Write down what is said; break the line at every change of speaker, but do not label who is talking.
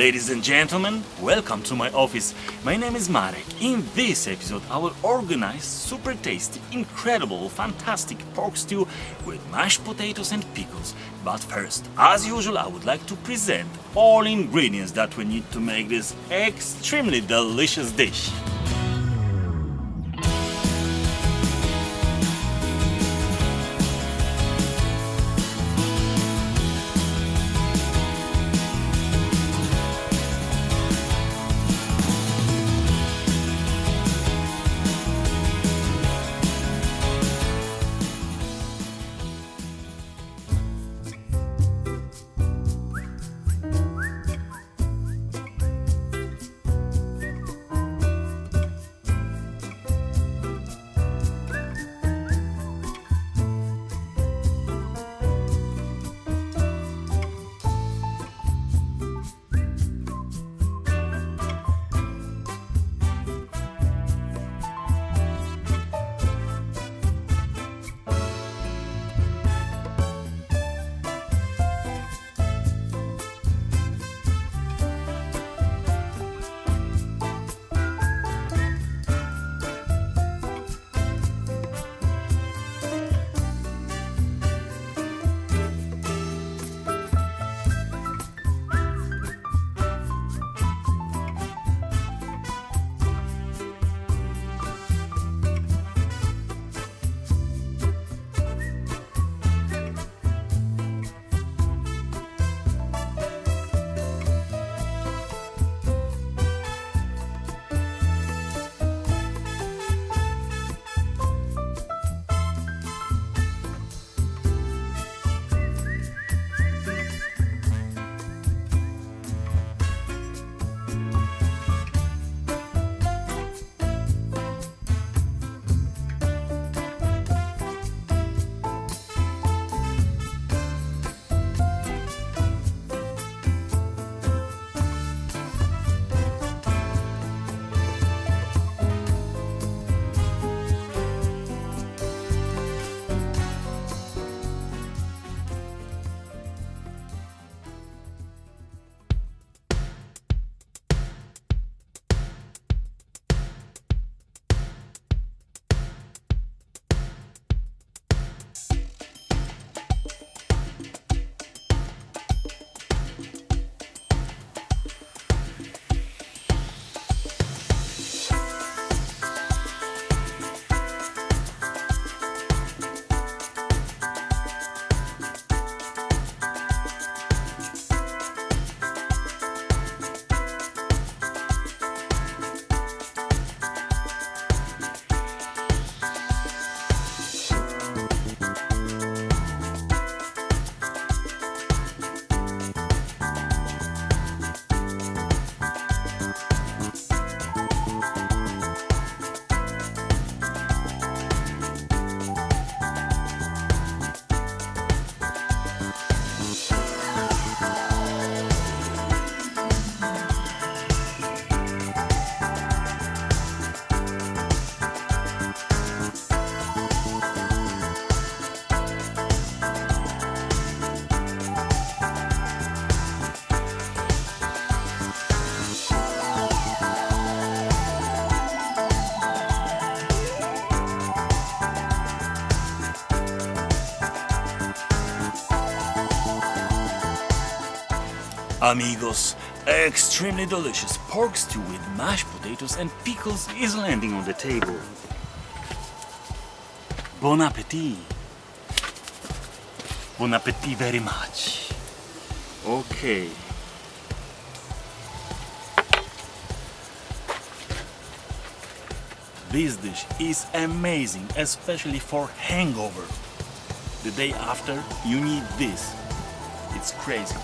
Ladies and gentlemen, welcome to my office. My name is Marek. In this episode I will organize super tasty, incredible, fantastic pork stew with mashed potatoes and pickles. But first, as usual, I would like to present all ingredients that we need to make this extremely delicious dish. Amigos, extremely delicious pork stew with mashed potatoes and pickles is landing on the table. Bon appetit! Bon appetit very much. Okay. This dish is amazing, especially for hangover. The day after, you need this. It's crazy.